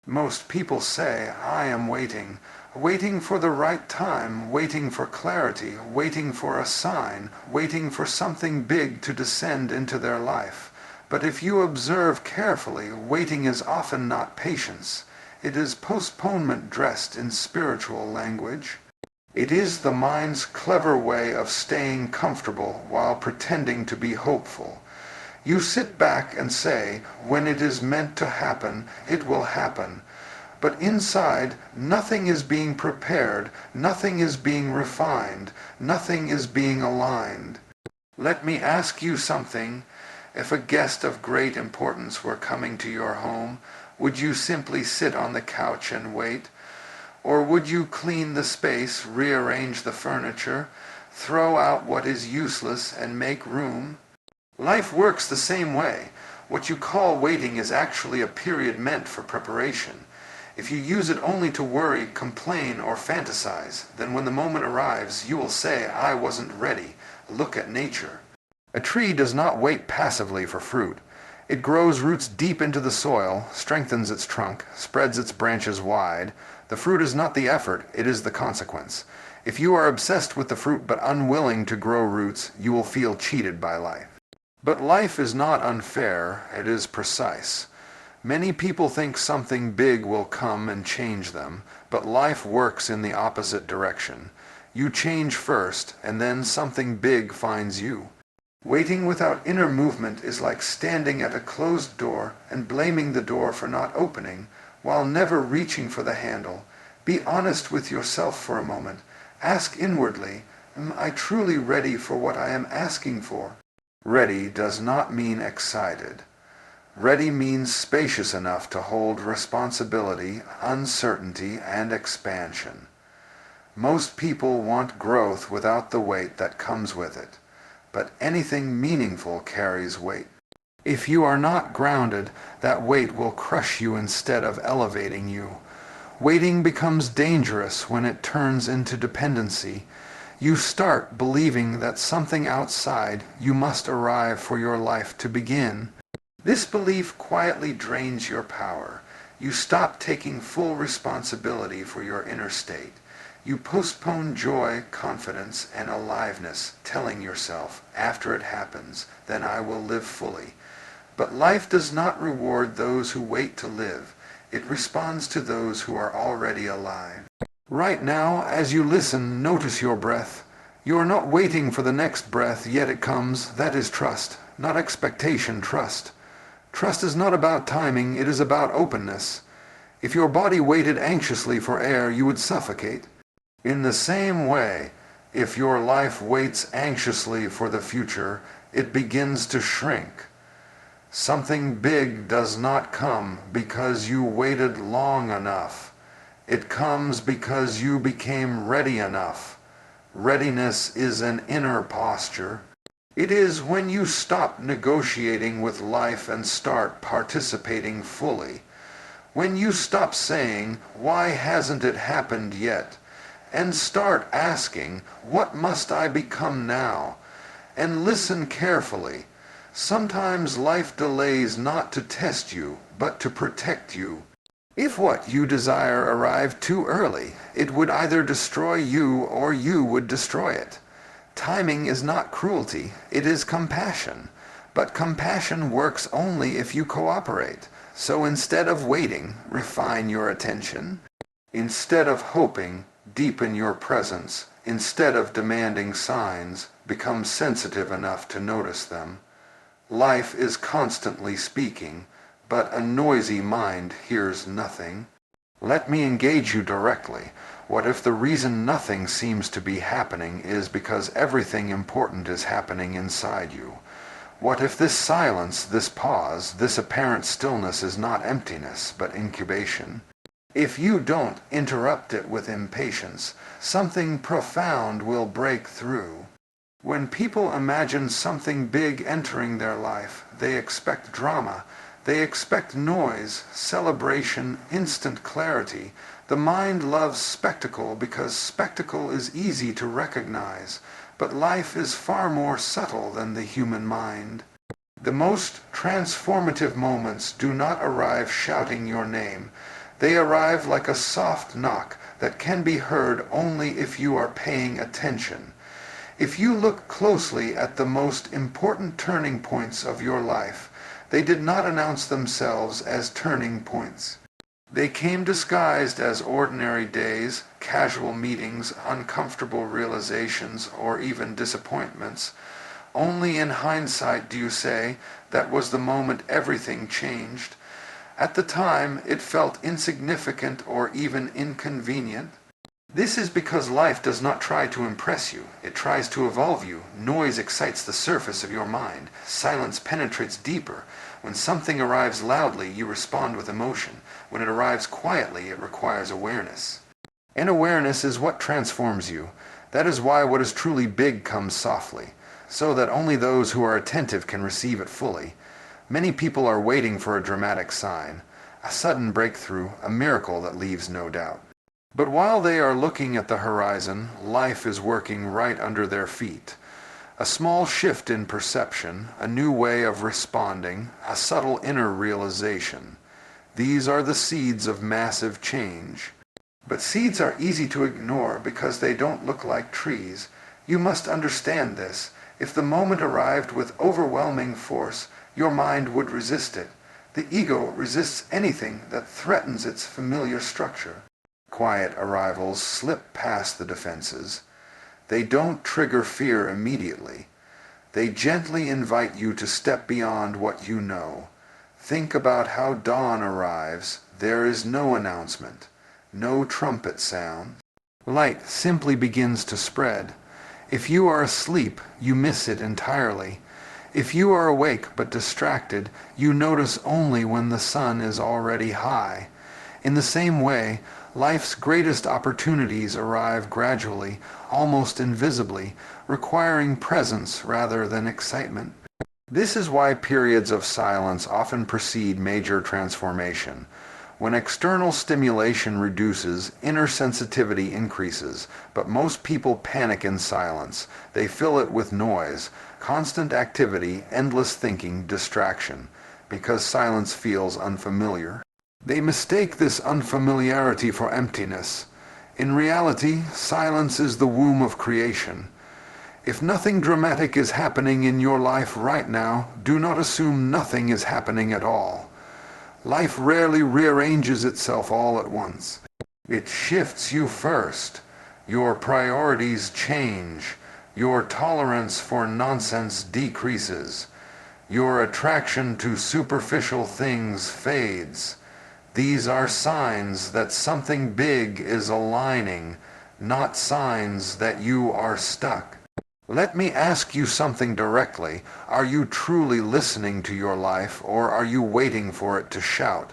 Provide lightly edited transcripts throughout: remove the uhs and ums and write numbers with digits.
Most people say, I am waiting, waiting for the right time, waiting for clarity, waiting for a sign, waiting for something big to descend into their life. But if you observe carefully, waiting is often not patience. It is postponement dressed in spiritual language. It is the mind's clever way of staying comfortable while pretending to be hopeful. You sit back and say, when it is meant to happen, it will happen. But inside, nothing is being prepared, nothing is being refined, nothing is being aligned. Let me ask you something. If a guest of great importance were coming to your home, would you simply sit on the couch and wait? Or would you clean the space, rearrange the furniture, throw out what is useless and make room? Life works the same way. What you call waiting is actually a period meant for preparation. If you use it only to worry, complain, or fantasize, then when the moment arrives, you will say, I wasn't ready. Look at nature. A tree does not wait passively for fruit. It grows roots deep into the soil, strengthens its trunk, spreads its branches wide. The fruit is not the effort, it is the consequence. If you are obsessed with the fruit but unwilling to grow roots, you will feel cheated by life. But life is not unfair, it is precise. Many people think something big will come and change them, but life works in the opposite direction. You change first, and then something big finds you. Waiting without inner movement is like standing at a closed door and blaming the door for not opening, while never reaching for the handle. Be honest with yourself for a moment. Ask inwardly, am I truly ready for what I am asking for? Ready does not mean excited. Ready means spacious enough to hold responsibility, uncertainty, and expansion. Most people want growth without the weight that comes with it, but anything meaningful carries weight. If you are not grounded, that weight will crush you instead of elevating you. Waiting becomes dangerous when it turns into dependency. You start believing that something outside you must arrive for your life to begin. This belief quietly drains your power. You stop taking full responsibility for your inner state. You postpone joy, confidence, and aliveness, telling yourself, after it happens, then I will live fully. But life does not reward those who wait to live. It responds to those who are already alive. Right now, as you listen, notice your breath. You are not waiting for the next breath, yet it comes. That is trust, not expectation, trust. Trust is not about timing, it is about openness. If your body waited anxiously for air, you would suffocate. In the same way, if your life waits anxiously for the future, it begins to shrink. Something big does not come because you waited long enough. It comes because you became ready enough. Readiness is an inner posture. It is when you stop negotiating with life and start participating fully. When you stop saying, why hasn't it happened yet? And start asking, what must I become now? And listen carefully. Sometimes life delays not to test you, but to protect you. If what you desire arrived too early, it would either destroy you or you would destroy it. Timing is not cruelty, it is compassion. But compassion works only if you cooperate. So instead of waiting, refine your attention. Instead of hoping, deepen your presence. Instead of demanding signs, become sensitive enough to notice them. Life is constantly speaking, but a noisy mind hears nothing. Let me engage you directly. What if the reason nothing seems to be happening is because everything important is happening inside you? What if this silence, this pause, this apparent stillness is not emptiness, but incubation? If you don't interrupt it with impatience, something profound will break through. When people imagine something big entering their life, they expect drama. They expect noise, celebration, instant clarity. The mind loves spectacle because spectacle is easy to recognize, but life is far more subtle than the human mind. The most transformative moments do not arrive shouting your name. They arrive like a soft knock that can be heard only if you are paying attention. If you look closely at the most important turning points of your life, they did not announce themselves as turning points. They came disguised as ordinary days, casual meetings, uncomfortable realizations, or even disappointments. Only in hindsight do you say, that was the moment everything changed. At the time, it felt insignificant or even inconvenient. This is because life does not try to impress you. It tries to evolve you. Noise excites the surface of your mind. Silence penetrates deeper. When something arrives loudly, you respond with emotion. When it arrives quietly, it requires awareness. And awareness is what transforms you. That is why what is truly big comes softly, so that only those who are attentive can receive it fully. Many people are waiting for a dramatic sign, a sudden breakthrough, a miracle that leaves no doubt. But while they are looking at the horizon, life is working right under their feet. A small shift in perception, a new way of responding, a subtle inner realization. These are the seeds of massive change. But seeds are easy to ignore because they don't look like trees. You must understand this. If the moment arrived with overwhelming force, your mind would resist it. The ego resists anything that threatens its familiar structure. Quiet arrivals slip past the defenses. They don't trigger fear immediately. They gently invite you to step beyond what you know. Think about how dawn arrives. There is no announcement, no trumpet sound. Light simply begins to spread. If you are asleep, you miss it entirely. If you are awake but distracted, you notice only when the sun is already high. In the same way, life's greatest opportunities arrive gradually, almost invisibly, requiring presence rather than excitement. This is why periods of silence often precede major transformation. When external stimulation reduces, inner sensitivity increases, but most people panic in silence. They fill it with noise, constant activity, endless thinking, distraction, because silence feels unfamiliar. They mistake this unfamiliarity for emptiness. In reality, silence is the womb of creation. If nothing dramatic is happening in your life right now, do not assume nothing is happening at all. Life rarely rearranges itself all at once. It shifts you first. Your priorities change. Your tolerance for nonsense decreases. Your attraction to superficial things fades. These are signs that something big is aligning, not signs that you are stuck. Let me ask you something directly. Are you truly listening to your life, or are you waiting for it to shout?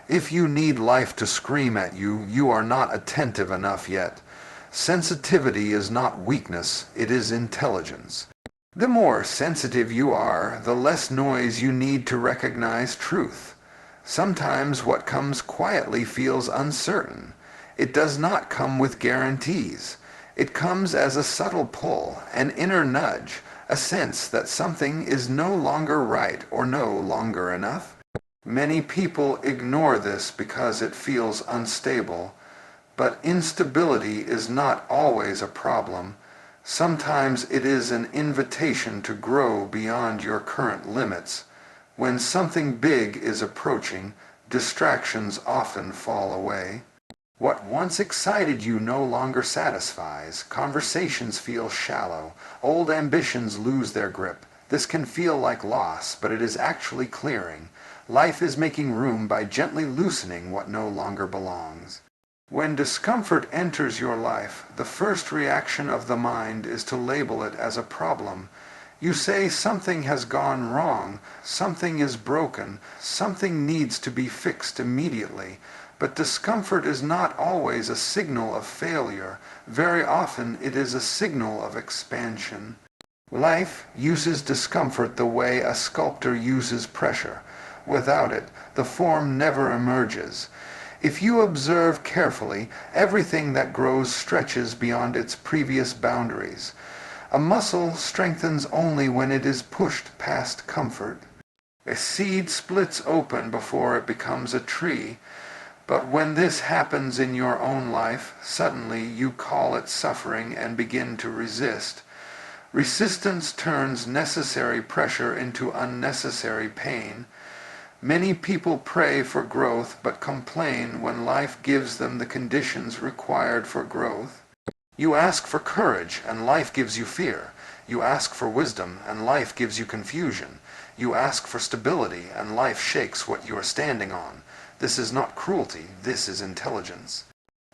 If you need life to scream at you, you are not attentive enough yet. Sensitivity is not weakness, it is intelligence. The more sensitive you are, the less noise you need to recognize truth. Sometimes what comes quietly feels uncertain. It does not come with guarantees. It comes as a subtle pull, an inner nudge, a sense that something is no longer right or no longer enough. Many people ignore this because it feels unstable, but instability is not always a problem. Sometimes it is an invitation to grow beyond your current limits. When something big is approaching, distractions often fall away. What once excited you no longer satisfies. Conversations feel shallow. Old ambitions lose their grip. This can feel like loss, but it is actually clearing. Life is making room by gently loosening what no longer belongs. When discomfort enters your life, the first reaction of the mind is to label it as a problem. You say something has gone wrong, something is broken, something needs to be fixed immediately. But discomfort is not always a signal of failure. Very often it is a signal of expansion. Life uses discomfort the way a sculptor uses pressure. Without it, the form never emerges. If you observe carefully, everything that grows stretches beyond its previous boundaries. A muscle strengthens only when it is pushed past comfort. A seed splits open before it becomes a tree, But when this happens in your own life, suddenly you call it suffering and begin to resist. Resistance turns necessary pressure into unnecessary pain. Many people pray for growth but complain when life gives them the conditions required for growth. You ask for courage and life gives you fear. You ask for wisdom and life gives you confusion. You ask for stability and life shakes what you are standing on. This is not cruelty, this is intelligence.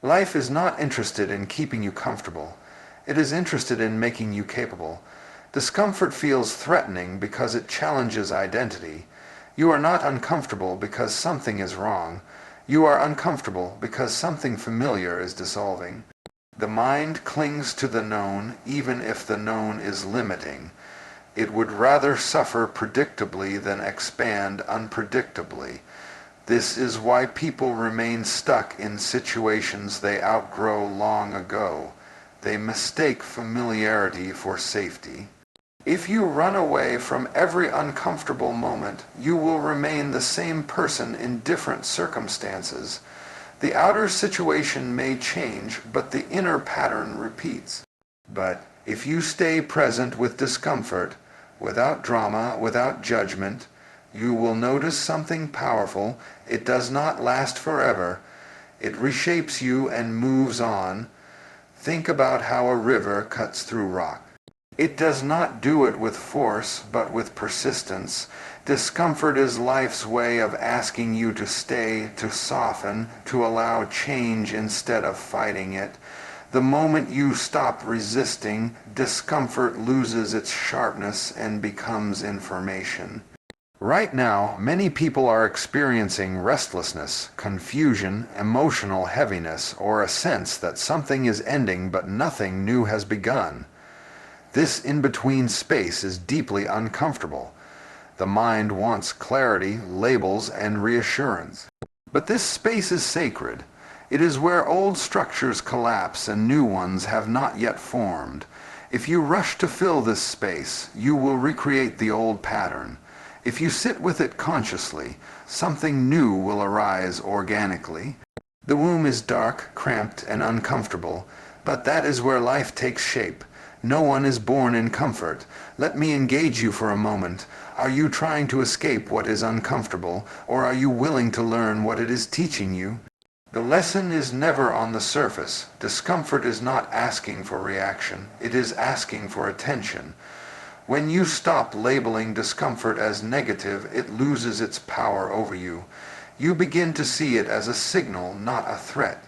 Life is not interested in keeping you comfortable. It is interested in making you capable. Discomfort feels threatening because it challenges identity. You are not uncomfortable because something is wrong. You are uncomfortable because something familiar is dissolving. The mind clings to the known even if the known is limiting. It would rather suffer predictably than expand unpredictably. This is why people remain stuck in situations they outgrow long ago. They mistake familiarity for safety. If you run away from every uncomfortable moment, you will remain the same person in different circumstances. The outer situation may change, but the inner pattern repeats. But if you stay present with discomfort, without drama, without judgment, you will notice something powerful. It does not last forever. It reshapes you and moves on. Think about how a river cuts through rock. It does not do it with force, but with persistence. Discomfort is life's way of asking you to stay, to soften, to allow change instead of fighting it. The moment you stop resisting, discomfort loses its sharpness and becomes information. Right now, many people are experiencing restlessness, confusion, emotional heaviness, or a sense that something is ending but nothing new has begun. This in-between space is deeply uncomfortable. The mind wants clarity, labels, and reassurance. But this space is sacred. It is where old structures collapse and new ones have not yet formed. If you rush to fill this space, you will recreate the old pattern. If you sit with it consciously, something new will arise organically. The womb is dark, cramped, and uncomfortable, but that is where life takes shape. No one is born in comfort. Let me engage you for a moment. Are you trying to escape what is uncomfortable, or are you willing to learn what it is teaching you? The lesson is never on the surface. Discomfort is not asking for reaction. It is asking for attention. When you stop labeling discomfort as negative, it loses its power over you. You begin to see it as a signal, not a threat.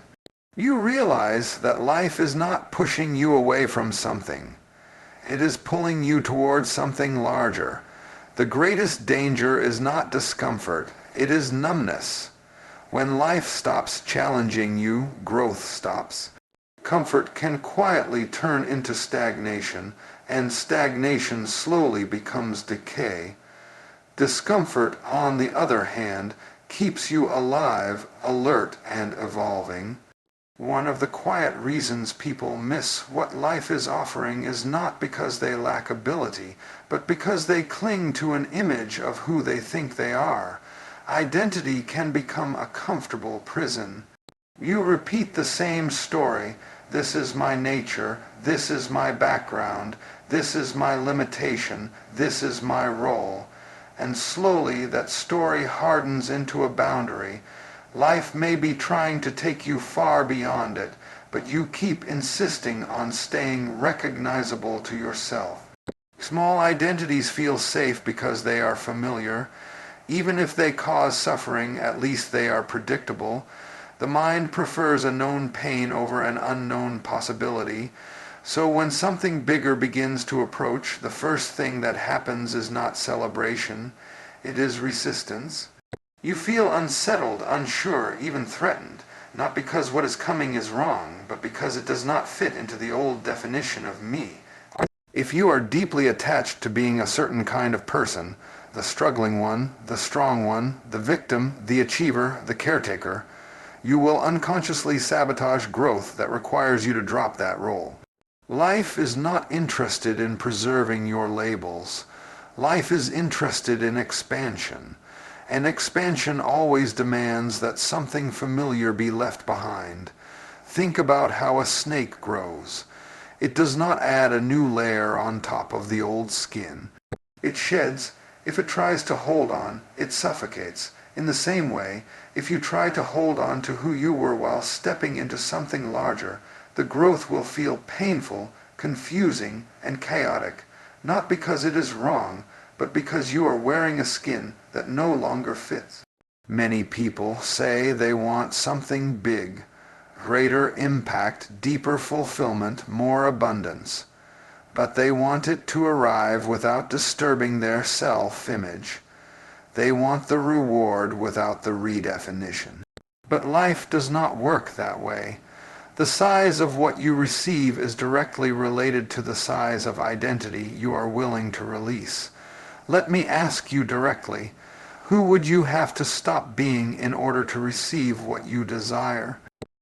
You realize that life is not pushing you away from something. It is pulling you towards something larger. The greatest danger is not discomfort, it is numbness. When life stops challenging you, growth stops. Comfort can quietly turn into stagnation, and stagnation slowly becomes decay. Discomfort, on the other hand, keeps you alive, alert, and evolving. One of the quiet reasons people miss what life is offering is not because they lack ability, but because they cling to an image of who they think they are. Identity can become a comfortable prison. You repeat the same story. This is my nature. This is my background. This is my limitation. This is my role. And slowly that story hardens into a boundary. Life may be trying to take you far beyond it, but you keep insisting on staying recognizable to yourself. Small identities feel safe because they are familiar. Even if they cause suffering, at least they are predictable. The mind prefers a known pain over an unknown possibility. So when something bigger begins to approach, the first thing that happens is not celebration, it is resistance. You feel unsettled, unsure, even threatened, not because what is coming is wrong, but because it does not fit into the old definition of me. If you are deeply attached to being a certain kind of person, the struggling one, the strong one, the victim, the achiever, the caretaker, you will unconsciously sabotage growth that requires you to drop that role. Life is not interested in preserving your labels. Life is interested in expansion. and expansion always demands that something familiar be left behind. Think about how a snake grows. It does not add a new layer on top of the old skin. It sheds. If it tries to hold on, it suffocates. In the same way, if you try to hold on to who you were while stepping into something larger, the growth will feel painful, confusing, and chaotic, not because it is wrong, but because you are wearing a skin that no longer fits. Many people say they want something big, greater impact, deeper fulfillment, more abundance. But they want it to arrive without disturbing their self-image. They want the reward without the redefinition. But life does not work that way. The size of what you receive is directly related to the size of identity you are willing to release. Let me ask you directly, who would you have to stop being in order to receive what you desire?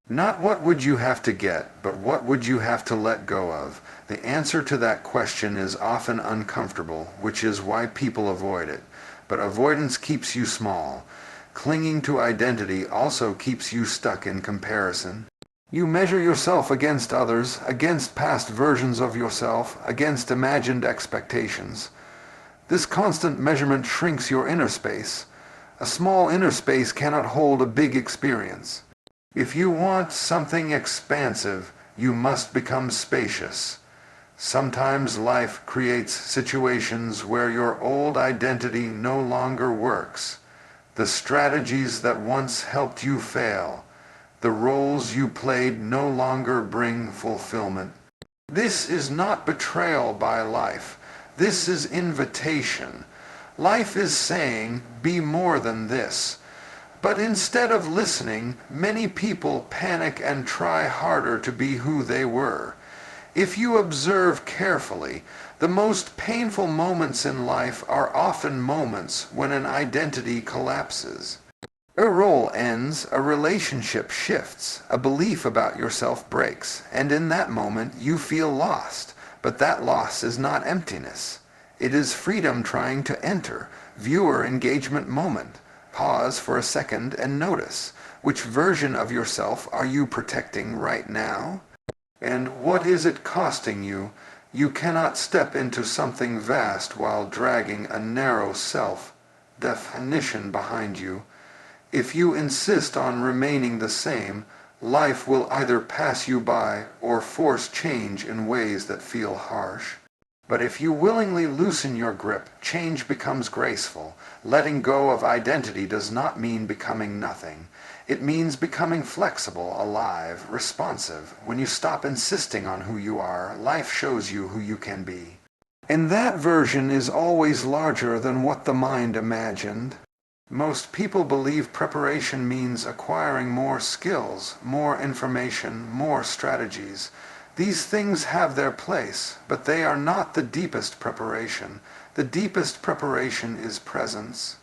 Not what would you have to get, but what would you have to let go of? The answer to that question is often uncomfortable, which is why people avoid it. But avoidance keeps you small. Clinging to identity also keeps you stuck in comparison. You measure yourself against others, against past versions of yourself, against imagined expectations. This constant measurement shrinks your inner space. A small inner space cannot hold a big experience. If you want something expansive, you must become spacious. Sometimes life creates situations where your old identity no longer works. The strategies that once helped you fail, the roles you played no longer bring fulfillment. This is not betrayal by life. This is invitation. Life is saying, be more than this. But instead of listening, many people panic and try harder to be who they were. If you observe carefully, the most painful moments in life are often moments when an identity collapses. A role ends, a relationship shifts, a belief about yourself breaks, and in that moment you feel lost. But that loss is not emptiness. It is freedom trying to enter, viewer engagement moment. Pause for a second and notice, which version of yourself are you protecting right now? And what is it costing you? You cannot step into something vast while dragging a narrow self-definition behind you. If you insist on remaining the same, life will either pass you by or force change in ways that feel harsh. But if you willingly loosen your grip, change becomes graceful. Letting go of identity does not mean becoming nothing. It means becoming flexible, alive, responsive. When you stop insisting on who you are, life shows you who you can be. And that version is always larger than what the mind imagined. Most people believe preparation means acquiring more skills, more information, more strategies. These things have their place, but they are not the deepest preparation. The deepest preparation is presence.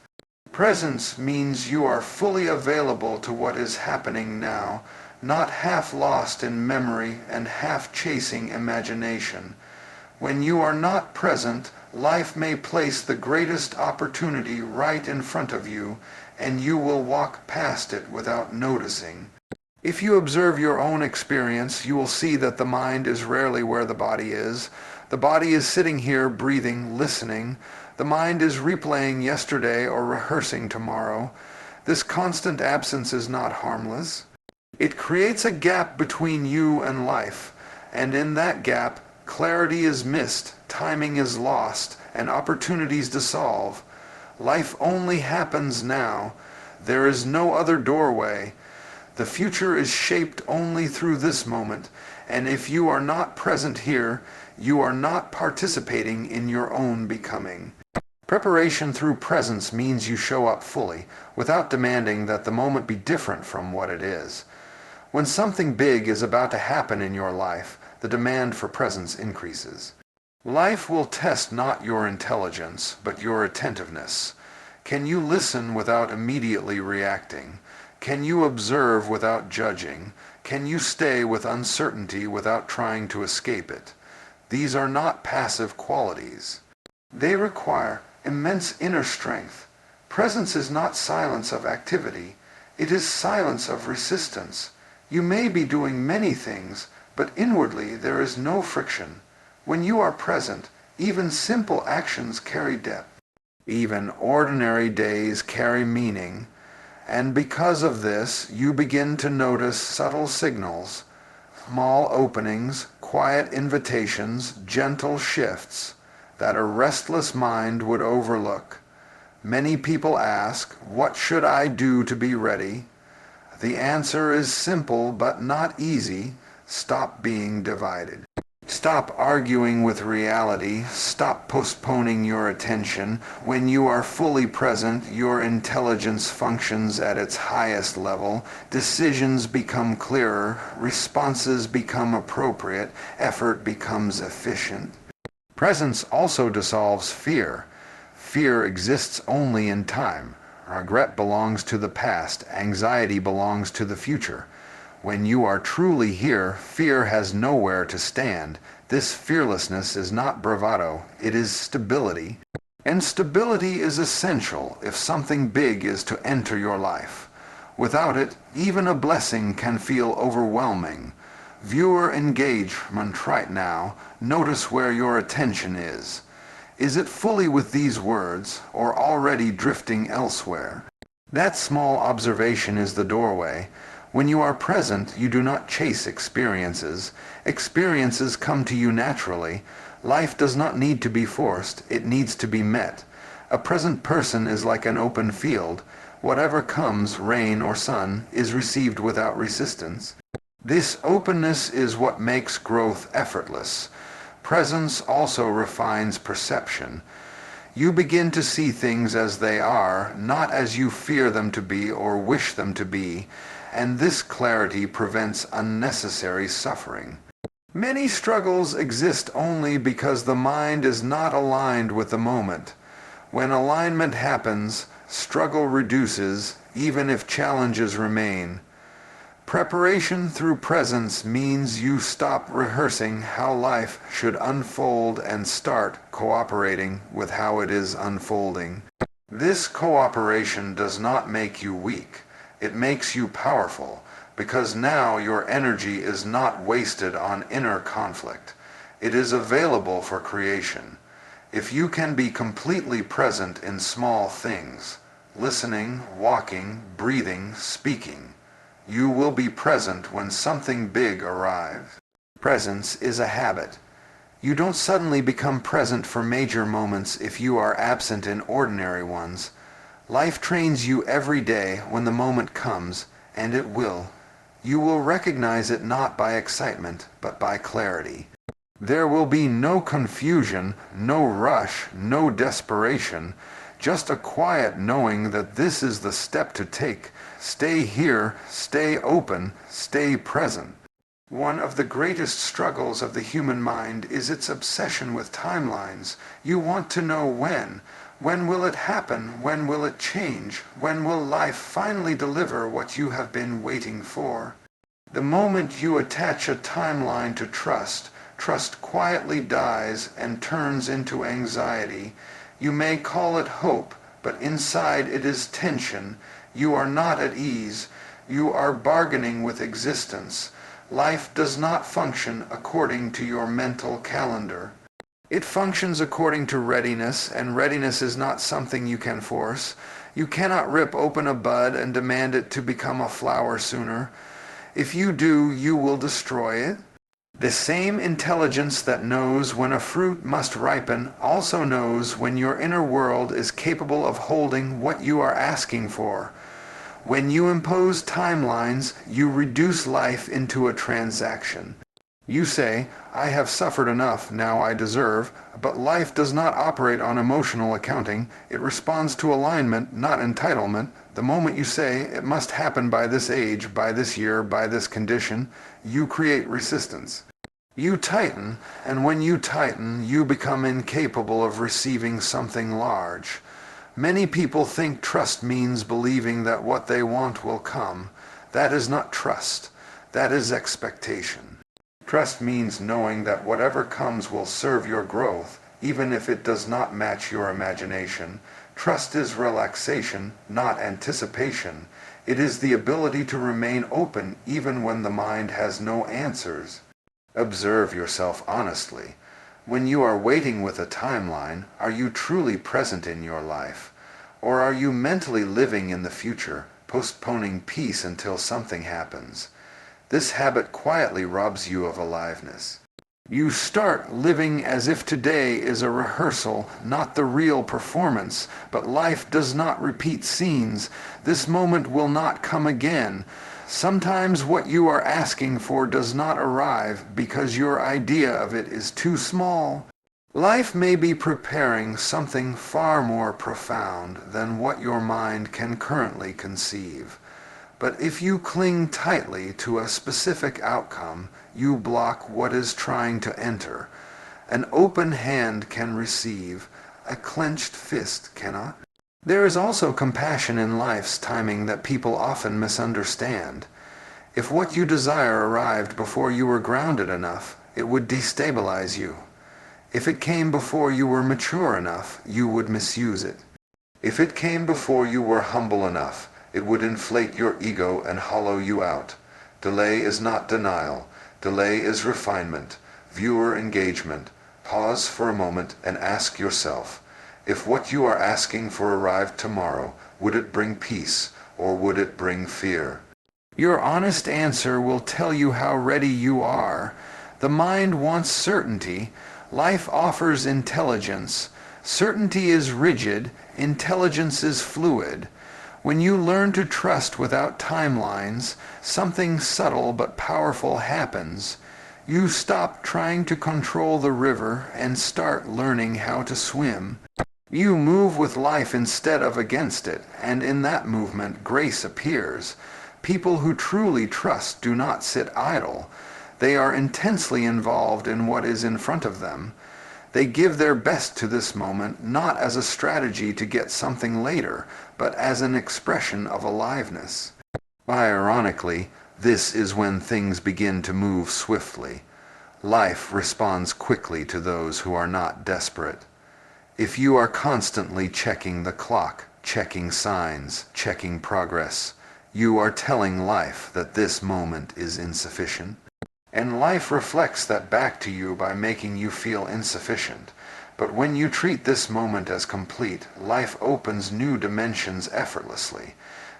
Presence means you are fully available to what is happening now, not half lost in memory and half chasing imagination. When you are not present, life may place the greatest opportunity right in front of you, and you will walk past it without noticing. If you observe your own experience, you will see that the mind is rarely where the body is. The body is sitting here breathing, listening. The mind is replaying yesterday or rehearsing tomorrow. This constant absence is not harmless. It creates a gap between you and life, and in that gap, clarity is missed, timing is lost, and opportunities dissolve. Life only happens now. There is no other doorway. The future is shaped only through this moment, and if you are not present here, you are not participating in your own becoming. Preparation through presence means you show up fully, without demanding that the moment be different from what it is. When something big is about to happen in your life, the demand for presence increases. Life will test not your intelligence, but your attentiveness. Can you listen without immediately reacting? Can you observe without judging? Can you stay with uncertainty without trying to escape it? These are not passive qualities. They require immense inner strength. Presence is not silence of activity. It is silence of resistance. You may be doing many things, but inwardly there is no friction. When you are present, even simple actions carry depth. Even ordinary days carry meaning. And because of this, you begin to notice subtle signals, small openings, quiet invitations, gentle shifts that a restless mind would overlook. Many people ask, "What should I do to be ready?" The answer is simple but not easy. Stop being divided. Stop arguing with reality. Stop postponing your attention. When you are fully present, your intelligence functions at its highest level. Decisions become clearer. Responses become appropriate. Effort becomes efficient. Presence also dissolves fear. Fear exists only in time. Regret belongs to the past. Anxiety belongs to the future. When you are truly here, fear has nowhere to stand. This fearlessness is not bravado, it is stability. And stability is essential if something big is to enter your life. Without it, even a blessing can feel overwhelming. Viewer engagement right now. Notice where your attention is. Is it fully with these words, or already drifting elsewhere? That small observation is the doorway. When you are present, you do not chase experiences. Experiences come to you naturally. Life does not need to be forced, it needs to be met. A present person is like an open field. Whatever comes, rain or sun, is received without resistance. This openness is what makes growth effortless. Presence also refines perception. You begin to see things as they are, not as you fear them to be or wish them to be, and this clarity prevents unnecessary suffering. Many struggles exist only because the mind is not aligned with the moment. When alignment happens, struggle reduces, even if challenges remain. Preparation through presence means you stop rehearsing how life should unfold and start cooperating with how it is unfolding. This cooperation does not make you weak. It makes you powerful, because now your energy is not wasted on inner conflict. It is available for creation. If you can be completely present in small things, listening, walking, breathing, speaking, you will be present when something big arrives. Presence is a habit. You don't suddenly become present for major moments if you are absent in ordinary ones. Life trains you every day. When the moment comes, and it will, you will recognize it not by excitement, but by clarity. There will be no confusion, no rush, no desperation, just a quiet knowing that this is the step to take. Stay here, stay open, stay present. One of the greatest struggles of the human mind is its obsession with timelines. You want to know when. When will it happen? When will it change? When will life finally deliver what you have been waiting for? The moment you attach a timeline to trust, trust quietly dies and turns into anxiety. You may call it hope, but inside it is tension. You are not at ease. You are bargaining with existence. Life does not function according to your mental calendar. It functions according to readiness, and readiness is not something you can force. You cannot rip open a bud and demand it to become a flower sooner. If you do, you will destroy it. The same intelligence that knows when a fruit must ripen also knows when your inner world is capable of holding what you are asking for. When you impose timelines, you reduce life into a transaction. You say, "I have suffered enough, now I deserve," but life does not operate on emotional accounting. It responds to alignment, not entitlement. The moment you say, "It must happen by this age, by this year, by this condition," you create resistance. You tighten, and when you tighten, you become incapable of receiving something large. Many people think trust means believing that what they want will come. That is not trust. That is expectation. Trust means knowing that whatever comes will serve your growth, even if it does not match your imagination. Trust is relaxation, not anticipation. It is the ability to remain open even when the mind has no answers. Observe yourself honestly. When you are waiting with a timeline, are you truly present in your life? Or are you mentally living in the future, postponing peace until something happens? This habit quietly robs you of aliveness. You start living as if today is a rehearsal, not the real performance, but life does not repeat scenes. This moment will not come again. Sometimes what you are asking for does not arrive because your idea of it is too small. Life may be preparing something far more profound than what your mind can currently conceive. But if you cling tightly to a specific outcome, you block what is trying to enter. An open hand can receive, a clenched fist cannot. There is also compassion in life's timing that people often misunderstand. If what you desire arrived before you were grounded enough, it would destabilize you. If it came before you were mature enough, you would misuse it. If it came before you were humble enough, it would inflate your ego and hollow you out. Delay is not denial. Delay is refinement, viewer engagement. Pause for a moment and ask yourself, if what you are asking for arrived tomorrow, would it bring peace or would it bring fear? Your honest answer will tell you how ready you are. The mind wants certainty. Life offers intelligence. Certainty is rigid. Intelligence is fluid. When you learn to trust without timelines, something subtle but powerful happens. You stop trying to control the river and start learning how to swim. You move with life instead of against it, and in that movement grace appears. People who truly trust do not sit idle. They are intensely involved in what is in front of them. They give their best to this moment, not as a strategy to get something later, but as an expression of aliveness. Ironically, this is when things begin to move swiftly. Life responds quickly to those who are not desperate. If you are constantly checking the clock, checking signs, checking progress, you are telling life that this moment is insufficient. And life reflects that back to you by making you feel insufficient. But when you treat this moment as complete, life opens new dimensions effortlessly.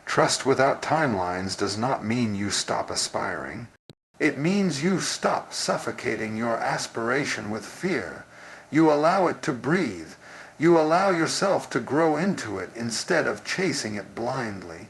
Trust without timelines does not mean you stop aspiring. It means you stop suffocating your aspiration with fear. You allow it to breathe. You allow yourself to grow into it instead of chasing it blindly.